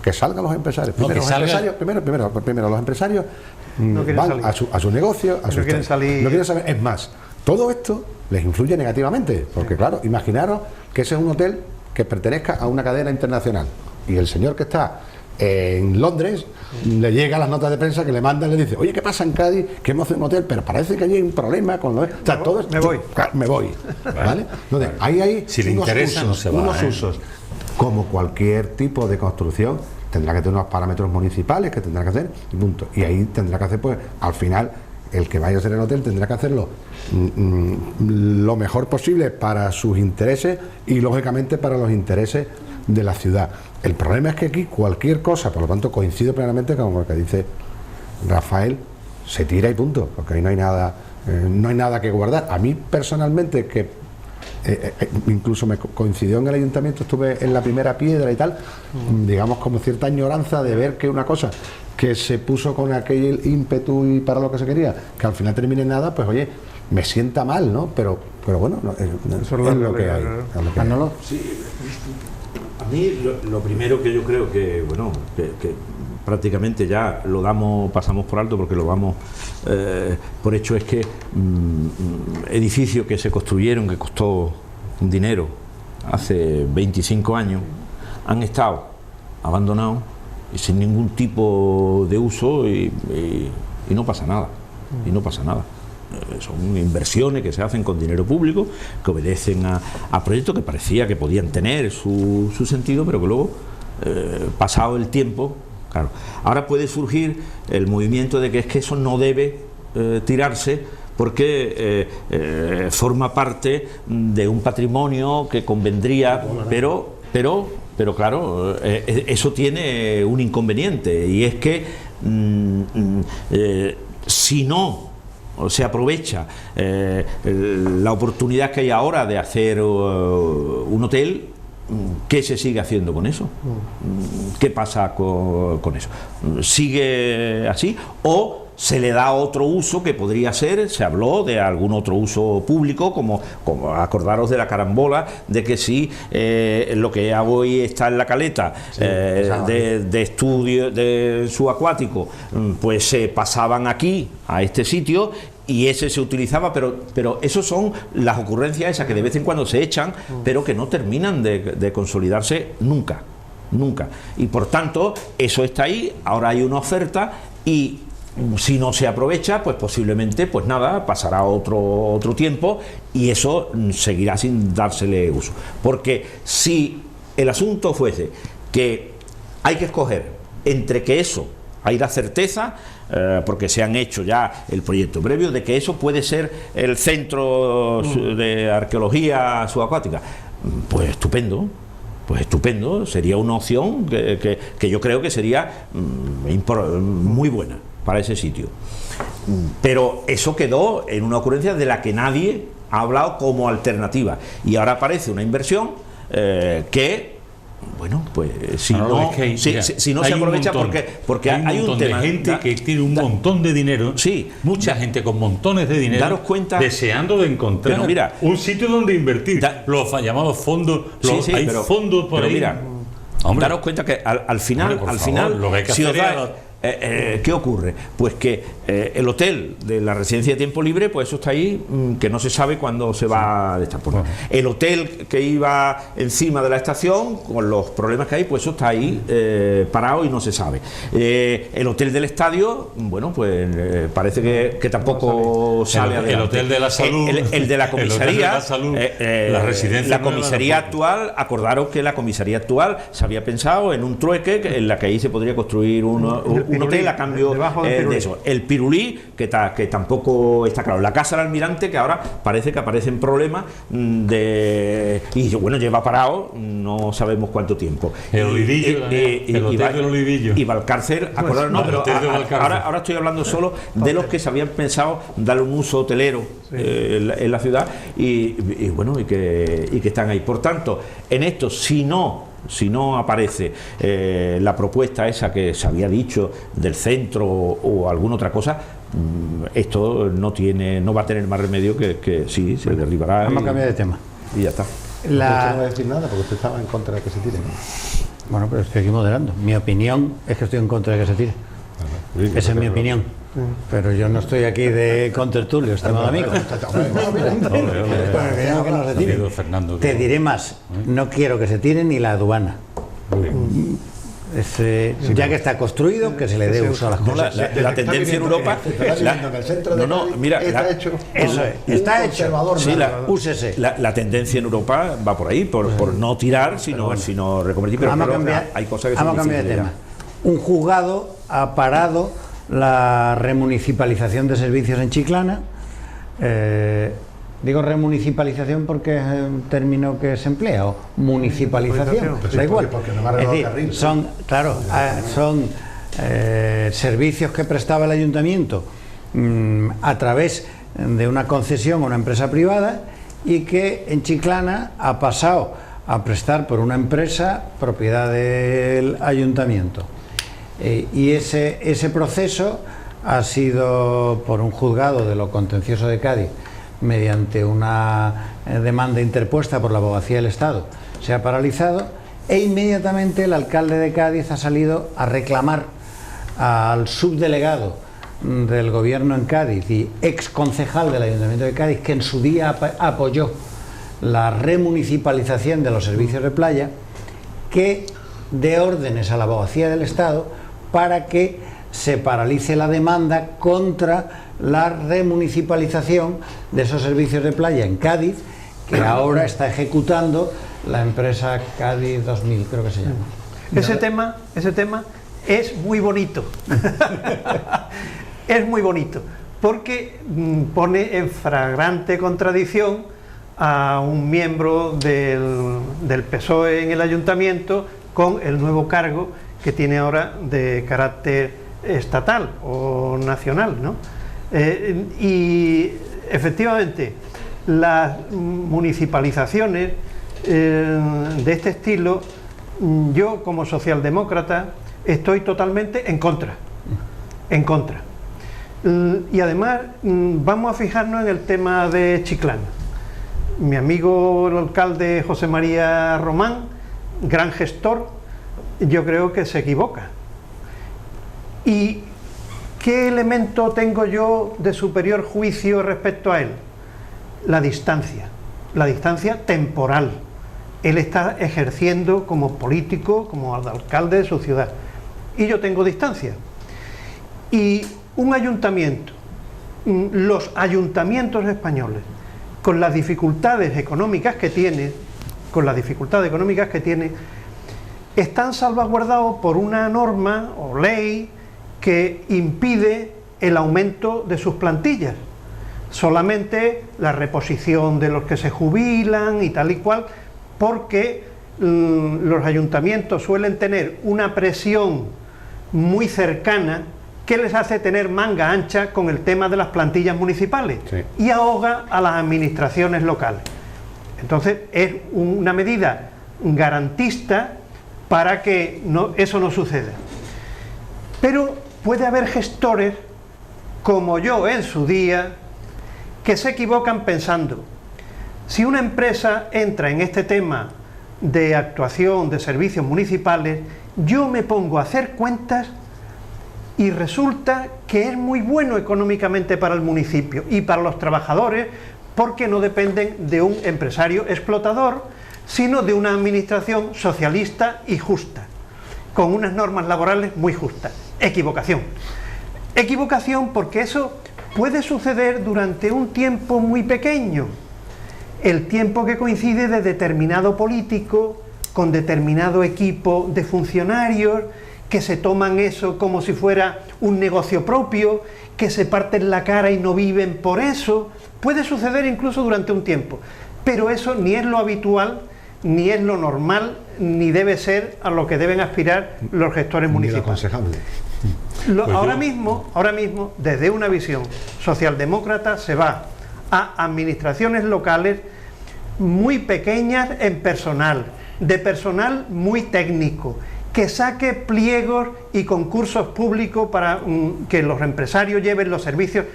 que salgan los empresarios. Primero los empresarios van a su negocio, a su quieren salir. No quieren saber. Es más, todo esto les influye negativamente, porque claro, imaginaros que ese es un hotel que pertenezca a una cadena internacional y el señor que está en Londres le llega las notas de prensa que le mandan, le dice, oye, ¿qué pasa en Cádiz? Que hemos hecho un hotel, pero parece que allí hay un problema con lo... O sea, todo esto, me voy, ¿vale? Entonces, hay si le interesa, no se va, unos usos. Como cualquier tipo de construcción, tendrá que tener unos parámetros municipales que tendrá que hacer, y punto. Y ahí tendrá que hacer, pues, al final, el que vaya a hacer el hotel tendrá que hacerlo lo mejor posible para sus intereses y, lógicamente, para los intereses de la ciudad. El problema es que aquí cualquier cosa, por lo tanto coincido plenamente con lo que dice Rafael, se tira y punto, porque ahí no hay nada que guardar. A mí personalmente, que incluso me coincidió en el ayuntamiento, estuve en la primera piedra y tal, digamos como cierta añoranza de ver que una cosa que se puso con aquel ímpetu y para lo que se quería, que al final termine en nada, pues oye, me sienta mal, ¿no? Pero bueno, eso es lo que hay. Manolo. Sí, a mí lo primero que yo creo que, bueno, que prácticamente ya pasamos por alto porque lo damos por hecho, es que edificios que se construyeron, que costó un dinero hace 25 años, han estado abandonados y sin ningún tipo de uso y no pasa nada, son inversiones que se hacen con dinero público, que obedecen a proyectos que parecía que podían tener su sentido, pero que luego, pasado el tiempo, claro, ahora puede surgir el movimiento de que es que eso no debe tirarse porque forma parte de un patrimonio que convendría, pero claro, eso tiene un inconveniente, y es que si no se aprovecha la oportunidad que hay ahora de hacer un hotel, ¿qué se sigue haciendo con eso? ¿Qué pasa con eso? ¿Sigue así? ¿O se le da otro uso que podría ser? Se habló de algún otro uso público, como acordaros de la carambola, de que si lo que hoy está en la caleta, sí, de estudio de subacuático, pues se pasaban aquí, a este sitio, y ese se utilizaba, pero eso son las ocurrencias esas que de vez en cuando se echan, pero que no terminan de consolidarse nunca. Y por tanto, eso está ahí, ahora hay una oferta, y si no se aprovecha, pues posiblemente, pues nada, pasará otro tiempo y eso seguirá sin dársele uso. Porque si el asunto fuese que hay que escoger entre que eso, hay la certeza, porque se han hecho ya el proyecto previo, de que eso puede ser el centro de arqueología subacuática, pues estupendo, pues estupendo, sería una opción que yo creo que sería muy buena para ese sitio. Pero eso quedó en una ocurrencia de la que nadie ha hablado como alternativa, y ahora aparece una inversión que, bueno, pues si no se aprovecha, porque hay un tema de gente que tiene un montón de dinero, sí, mucha gente con montones de dinero, daros cuenta, deseando de encontrar un sitio donde invertir, los llamados fondos, hay fondos por ahí. Mira, daros cuenta que al final, lo que hay que si os hacer da, ¿qué ocurre? Pues que el hotel de la residencia de tiempo libre, pues eso está ahí, que no se sabe cuándo se va a destapar. El hotel que iba encima de la estación, con los problemas que hay, pues eso está ahí parado y no se sabe. El hotel del estadio, bueno, pues parece que tampoco sale adelante. El hotel de la salud, el de la comisaría, la residencia, la comisaría actual, acordaros que la comisaría actual se había pensado en un trueque en la que ahí se podría construir un hotel a cambio de eso. El Pirulí, que tampoco está claro. La Casa del Almirante, que ahora parece que aparecen problemas y bueno, lleva parado no sabemos cuánto tiempo. El Olivillo, el hotel del Olivillo. Y Valcárcel, acordaros, no, pero ahora estoy hablando solo de los que se habían pensado darle un uso hotelero en la ciudad y bueno, y que están ahí. Por tanto, en esto, si no aparece la propuesta esa que se había dicho del centro o alguna otra cosa, esto no va a tener más remedio que sí, se derribará. Vamos a cambiar de tema. Y ya está. Usted no va a decir nada porque usted estaba en contra de que se tire. Bueno, pero estoy aquí moderando. Mi opinión es que estoy en contra de que se tire. Esa es mi opinión. Pero yo no estoy aquí de contertulio, estimado amigo. Te diré más, no quiero que se tire ni la aduana. Ya que está construido, que se le dé uso a las cosas. La tendencia en Europa, está hecho. Sí, úsese. La tendencia en Europa va por ahí, por no tirar, sino reconvertir. Pero hay cosas que vamos a cambiar de tema. Un juzgado ha parado la remunicipalización de servicios en Chiclana. Digo remunicipalización porque es un término que se emplea, o municipalización, da igual. Es decir, son servicios que prestaba el ayuntamiento a través de una concesión a una empresa privada y que en Chiclana ha pasado a prestar por una empresa propiedad del ayuntamiento. Y ese proceso ha sido por un juzgado de lo contencioso de Cádiz, mediante una demanda interpuesta por la Abogacía del Estado, se ha paralizado, e inmediatamente el alcalde de Cádiz ha salido a reclamar al subdelegado del gobierno en Cádiz y ex concejal del Ayuntamiento de Cádiz, que en su día apoyó la remunicipalización de los servicios de playa, que dé órdenes a la Abogacía del Estado para que se paralice la demanda contra la remunicipalización de esos servicios de playa en Cádiz, que ahora está ejecutando la empresa Cádiz 2000, creo que se llama. Ese tema es muy bonito. Es muy bonito, porque pone en flagrante contradicción a un miembro del PSOE en el ayuntamiento con el nuevo cargo que tiene ahora de carácter estatal o nacional, ¿no? Y efectivamente las municipalizaciones de este estilo, yo como socialdemócrata estoy totalmente en contra. Y además vamos a fijarnos en el tema de Chiclana. Mi amigo el alcalde José María Román, gran gestor, yo creo que se equivoca. ¿Y qué elemento tengo yo de superior juicio respecto a él? La distancia temporal. Él está ejerciendo como político, como alcalde de su ciudad, y yo tengo distancia. Y un ayuntamiento, los ayuntamientos españoles, con las dificultades económicas que tiene, están salvaguardados por una norma o ley que impide el aumento de sus plantillas, solamente la reposición de los que se jubilan y tal y cual, porque los ayuntamientos suelen tener una presión muy cercana que les hace tener manga ancha con el tema de las plantillas municipales, sí, y ahoga a las administraciones locales. Entonces es una medida garantista para que eso no suceda. Pero puede haber gestores, como yo en su día, que se equivocan pensando: si una empresa entra en este tema de actuación de servicios municipales, yo me pongo a hacer cuentas y resulta que es muy bueno económicamente para el municipio y para los trabajadores, porque no dependen de un empresario explotador, sino de una administración socialista y justa, con unas normas laborales muy justas. Equivocación. Equivocación, porque eso puede suceder durante un tiempo muy pequeño, el tiempo que coincide de determinado político con determinado equipo de funcionarios que se toman eso como si fuera un negocio propio, que se parten la cara y no viven por eso. Puede suceder incluso durante un tiempo, pero eso ni es lo habitual, ni es lo normal, ni debe ser a lo que deben aspirar los gestores municipales. aconsejable. Ahora mismo, desde una visión socialdemócrata, se va a administraciones locales muy pequeñas en personal, de personal muy técnico, que saque pliegos y concursos públicos para que los empresarios lleven los servicios,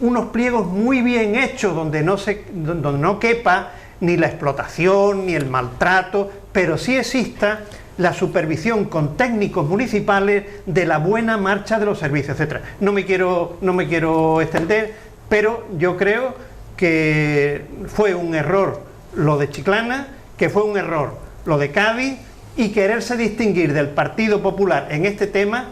unos pliegos muy bien hechos donde no quepa ni la explotación ni el maltrato, pero sí exista la supervisión con técnicos municipales de la buena marcha de los servicios, etcétera. No me quiero extender, pero yo creo que fue un error lo de Chiclana, que fue un error lo de Cádiz, y quererse distinguir del Partido Popular en este tema.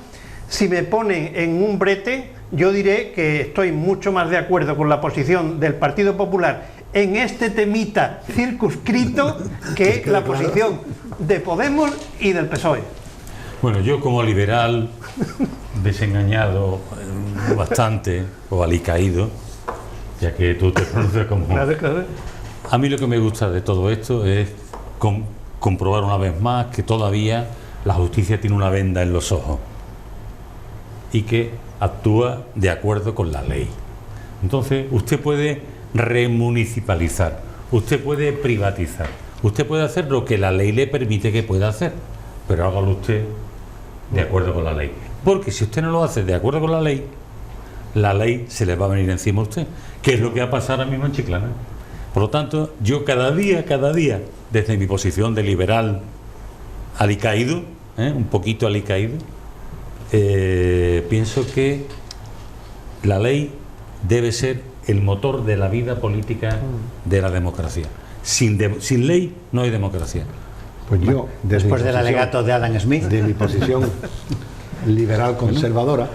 Si me ponen en un brete, yo diré que estoy mucho más de acuerdo con la posición del Partido Popular en este temita circunscrito que la posición de Podemos y del PSOE. Bueno, yo como liberal desengañado bastante, o alicaído, ya que tú te pronuncias como... Claro. A mí lo que me gusta de todo esto es comprobar una vez más que todavía la justicia tiene una venda en los ojos y que actúa de acuerdo con la ley. Entonces, usted puede remunicipalizar, usted puede privatizar, usted puede hacer lo que la ley le permite que pueda hacer, pero hágalo usted de acuerdo con la ley. Porque si usted no lo hace de acuerdo con la ley se le va a venir encima a usted, que es lo que ha pasado ahora mismo en Chiclana. Por lo tanto, yo cada día, desde mi posición de liberal alicaído, un poquito alicaído, pienso que la ley debe ser el motor de la vida política de la democracia. Sin ley no hay democracia. Pues yo, después del alegato de Adam Smith, de mi posición liberal conservadora,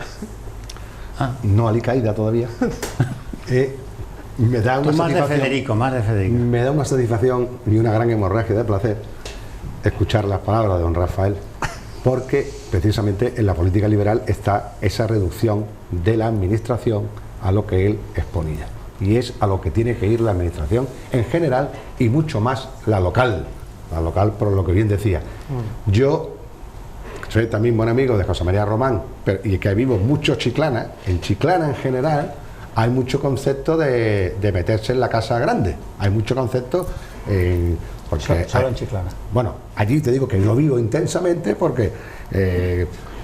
no alicaída todavía, me da una más de satisfacción, más de Federico. me da una satisfacción y una gran hemorragia de placer escuchar las palabras de don Rafael, porque precisamente en la política liberal está esa reducción de la administración a lo que él exponía, y es a lo que tiene que ir la administración en general y mucho más la local, por lo que bien decía. Yo soy también buen amigo de José María Román, y que vivo mucho Chiclana. En Chiclana en general hay mucho concepto de meterse en la casa grande, hay mucho concepto porque solo en Chiclana. Bueno, allí te digo que lo vivo intensamente porque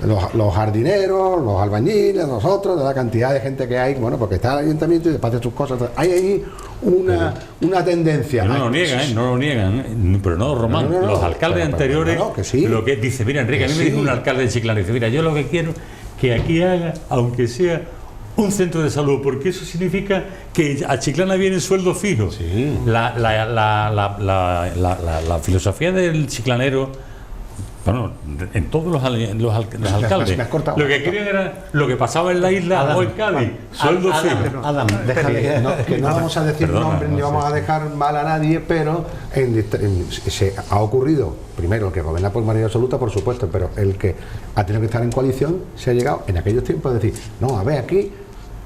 los jardineros, los albañiles, nosotros, de la cantidad de gente que hay, bueno, porque está el ayuntamiento y después de sus cosas, hay ahí una tendencia. No lo niegan, pero no, Román, No, los alcaldes anteriores, que sí. lo que dice, mira, Enrique, a mí me dijo un alcalde de Chiclana, dice, mira, yo lo que quiero que aquí haga, aunque sea un centro de salud, porque eso significa que a Chiclana vienen sueldos fijos. Sí. La filosofía del chiclanero, bueno, en todos los alcaldes, lo que querían era lo que pasaba en la isla o en Cádiz, sueldos fijos. Adam, déjale. Que no vamos a decir nombres ni vamos a dejar mal a nadie, pero se ha ocurrido, primero el que gobierna por mayoría absoluta, por supuesto, pero el que ha tenido que estar en coalición, se ha llegado en aquellos tiempos a decir, no, a ver, aquí,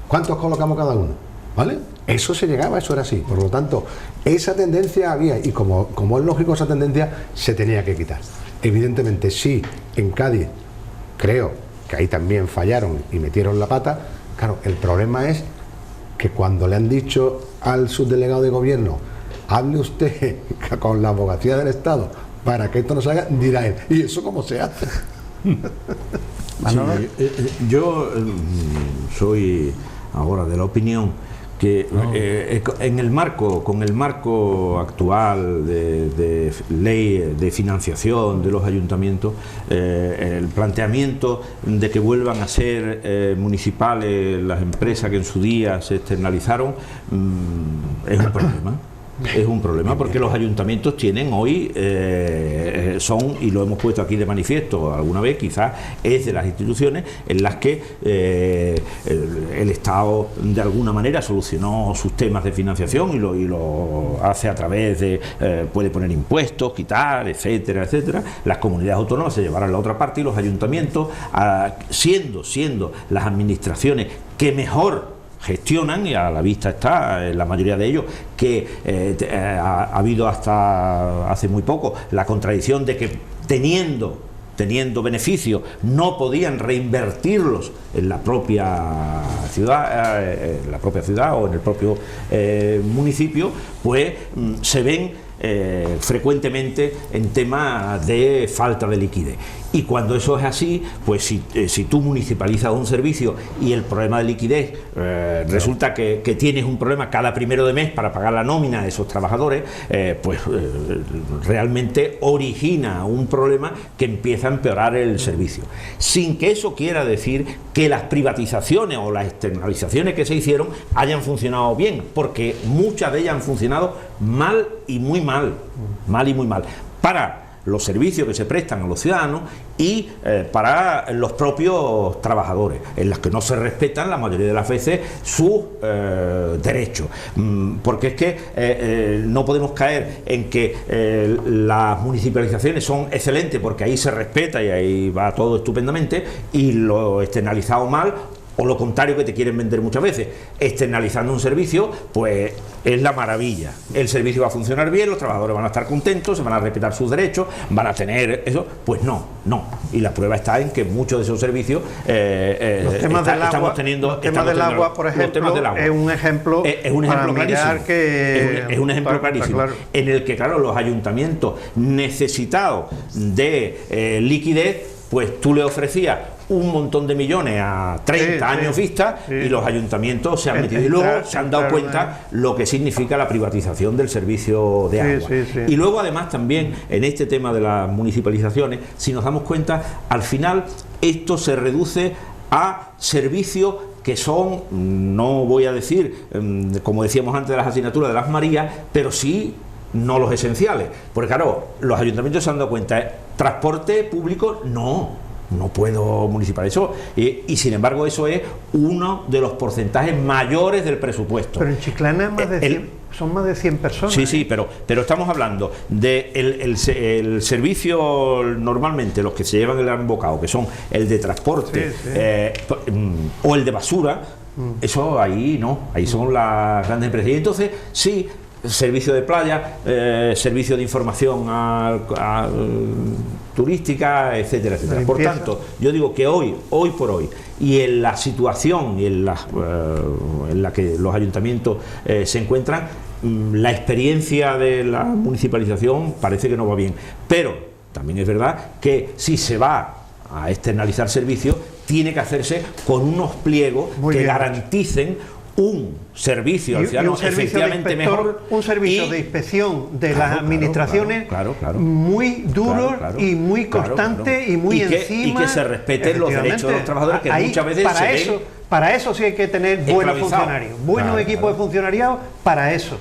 ¿cuántos colocamos cada uno? ¿Vale? Eso se llegaba, eso era así. Por lo tanto, esa tendencia había, y como es lógico, esa tendencia se tenía que quitar. Evidentemente, sí, en Cádiz, creo que ahí también fallaron y metieron la pata. Claro, el problema es que cuando le han dicho al subdelegado de gobierno, hable usted con la abogacía del Estado para que esto no se haga, dirá él, ¿y eso cómo se hace? Sí, yo soy ahora de la opinión que en el marco, con el marco actual de ley de financiación de los ayuntamientos, el planteamiento de que vuelvan a ser municipales las empresas que en su día se externalizaron es un problema. Es un problema porque los ayuntamientos tienen hoy, son, y lo hemos puesto aquí de manifiesto alguna vez, quizás es de las instituciones en las que el Estado de alguna manera solucionó sus temas de financiación y lo hace a través de, puede poner impuestos, quitar, etcétera, etcétera. Las comunidades autónomas se llevarán la otra parte y los ayuntamientos, siendo las administraciones que mejor gestionan, y a la vista está en la mayoría de ellos que ha habido hasta hace muy poco la contradicción de que teniendo beneficios no podían reinvertirlos en la propia ciudad, o en el propio municipio, pues se ven frecuentemente en temas de falta de liquidez. Y cuando eso es así, pues si tú municipalizas un servicio y el problema de liquidez resulta que tienes un problema cada 1 de mes para pagar la nómina de esos trabajadores, realmente origina un problema que empieza a empeorar el servicio. Sin que eso quiera decir que las privatizaciones o las externalizaciones que se hicieron hayan funcionado bien, porque muchas de ellas han funcionado mal y muy mal, para los servicios que se prestan a los ciudadanos y para los propios trabajadores, en los que no se respetan la mayoría de las veces sus derechos, porque es que no podemos caer en que las municipalizaciones son excelentes porque ahí se respeta y ahí va todo estupendamente, y lo externalizado mal, o lo contrario que te quieren vender muchas veces, externalizando un servicio, pues es la maravilla. El servicio va a funcionar bien, los trabajadores van a estar contentos, se van a respetar sus derechos, van a tener eso. Pues no. Y la prueba está en que muchos de esos servicios estamos teniendo. El tema del agua, por ejemplo, es un ejemplo. Es un ejemplo clarísimo. Es un ejemplo clarísimo. Claro. En el que, claro, los ayuntamientos necesitados de liquidez, pues tú le ofrecías un montón de millones a 30 años vista, y los ayuntamientos se han metido y luego se han dado cuenta lo que significa la privatización del servicio de agua. Y luego además también en este tema de las municipalizaciones, si nos damos cuenta, al final esto se reduce a servicios que son, no voy a decir, como decíamos antes de las asignaturas de las Marías, pero sí no los esenciales, porque claro, los ayuntamientos se han dado cuenta, transporte público no puedo municipalizar eso, y sin embargo eso es uno de los porcentajes mayores del presupuesto. Pero en Chiclana son más de 100 personas. Sí, pero estamos hablando de el servicio, normalmente los que se llevan el embocado, que son el de transporte o el de basura, eso ahí no, ahí son las grandes empresas. Y entonces sí, servicio de playa, servicio de información turística, etcétera, etcétera. Por tanto, yo digo que hoy por hoy, y en la situación y en la que los ayuntamientos se encuentran, la experiencia de la municipalización parece que no va bien. Pero también es verdad que si se va a externalizar servicios, tiene que hacerse con unos pliegos que garanticen un servicio al ciudadano efectivamente mejor, un servicio de inspección de las administraciones muy duro y muy constante y muy encima, y que se respeten los derechos de los trabajadores, que muchas veces para eso sí hay que tener buenos funcionarios, buenos equipos de funcionariado para eso.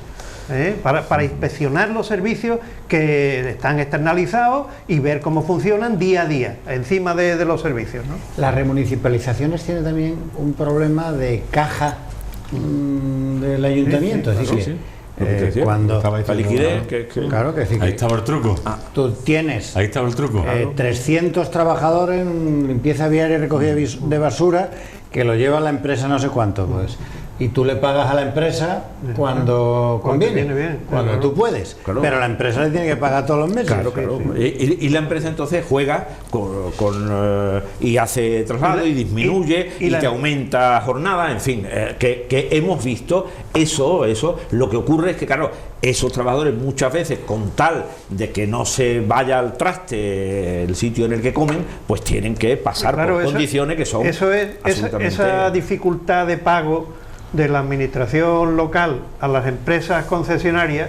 Para inspeccionar los servicios que están externalizados y ver cómo funcionan día a día encima de los servicios, ¿no? Las remunicipalizaciones tienen también un problema de caja del ayuntamiento, es decir, cuando la liquidez, claro que sí, ahí estaba el truco. Tú tienes ahí estaba el truco. 300 trabajadores en limpieza viaria y recogida de basura que lo lleva la empresa no sé cuánto, pues y tú le pagas a la empresa cuando conviene, viene bien, cuando claro. tú puedes, Claro. pero la empresa le tiene que pagar todos los meses. Claro, claro. Y la empresa entonces juega y hace traslado y disminuye y te aumenta jornada, en fin, que hemos visto eso. Lo que ocurre es que, claro, esos trabajadores muchas veces, con tal de que no se vaya al traste el sitio en el que comen, pues tienen que pasar por condiciones que son absolutamente... Esa dificultad de pago de la administración local a las empresas concesionarias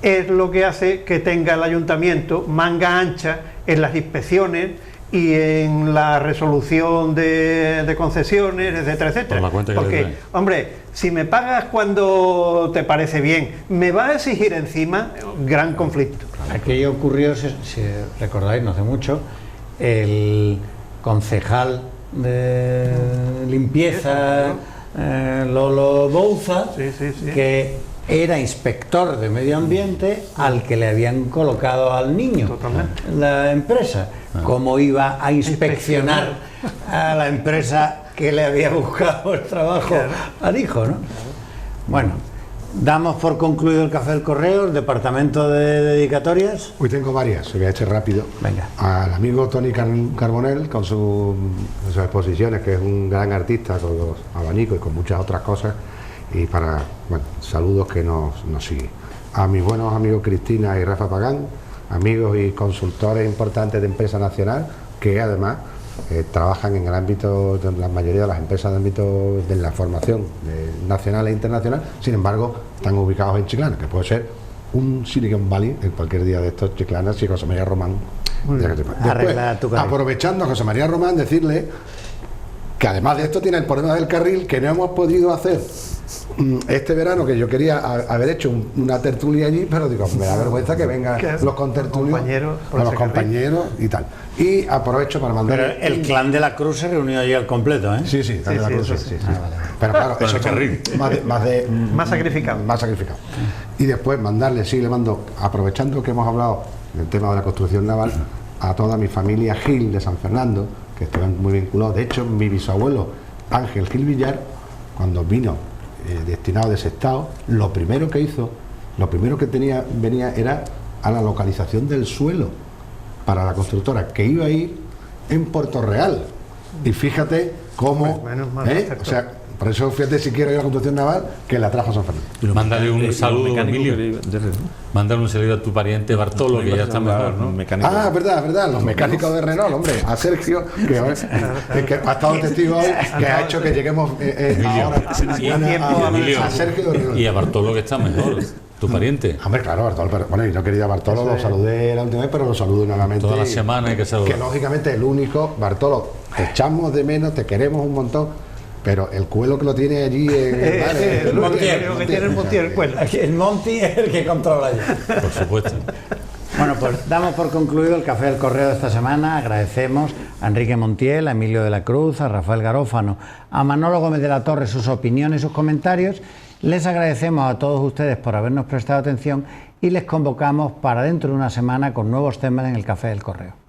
es lo que hace que tenga el ayuntamiento manga ancha en las inspecciones y en la resolución de concesiones, etcétera, etcétera. Por la cuenta que le Porque, traen. hombre, si me pagas cuando te parece bien, me va a exigir encima, gran conflicto. Aquello ocurrió, si recordáis, no hace mucho, el concejal de limpieza, Lolo Bouza, Sí. que era inspector de medio ambiente al que le habían colocado al niño. Totalmente. La empresa. ¿Cómo iba a inspeccionar a la empresa que le había buscado el trabajo al hijo, ¿no? Bueno, damos por concluido el Café del Correo, el departamento de dedicatorias. Hoy tengo varias, se voy a echar rápido. Venga. Al amigo Tony Carbonell, con sus exposiciones, que es un gran artista con los abanicos y con muchas otras cosas, y saludos que nos siguen. A mis buenos amigos Cristina y Rafa Pagán, amigos y consultores importantes de empresa nacional, que además trabajan en el ámbito de la mayoría de las empresas de ámbito de la formación nacional e internacional, sin embargo están ubicados en Chiclana, que puede ser un Silicon Valley en cualquier día de estos Chiclanas, y José María Román. Después, Arregla tu carril. aprovechando a José María Román, decirle que además de esto tiene el problema del carril, que no hemos podido hacer este verano, que yo quería haber hecho una tertulia allí, pero digo, me da vergüenza que vengan los contertulios, los compañeros y tal. Y aprovecho para mandar... Pero el clan de la Cruz se reunió allí al completo, ¿eh? Sí, clan de la Cruz, sí. Pero claro, eso es Más sacrificado. Más sacrificado. Y después le mando, aprovechando que hemos hablado del tema de la construcción naval, a toda mi familia Gil de San Fernando, que están muy vinculados. De hecho, mi bisabuelo Ángel Gil Villar, cuando vino destinado de Sestao, lo primero que venía era a la localización del suelo para la constructora, que iba a ir en Puerto Real. Y fíjate cómo, o sea, por eso fíjate, si quiero ir a la construcción naval, que la trajo a San Fernando. Mándale un saludo, Emilio. Mándale un saludo a tu pariente Bartolo, que ya está mejor, ¿no? Verdad, los mecánicos de Renault, hombre, a Sergio, que ha estado testigo hoy, que ha hecho que lleguemos ahora a Sergio de Renault. Y a Bartolo, que está mejor, tu pariente. Hombre, claro, Bartolo, pero bueno, y no quería Bartolo, lo saludé la última vez, pero lo saludo nuevamente. Toda la semana hay que saludar. Que lógicamente es el único, Bartolo, te echamos de menos, te queremos un montón, pero el cuelo que lo tiene allí el Montier, que tiene el Montier, el cuelo. El Monti es el que controla allí. Por supuesto. Bueno, pues damos por concluido el Café del Correo de esta semana. Agradecemos a Enrique Montiel, a Emilio de la Cruz, a Rafael Garófano, a Manolo Gómez de la Torre sus opiniones y sus comentarios. Les agradecemos a todos ustedes por habernos prestado atención y les convocamos para dentro de una semana con nuevos temas en el Café del Correo.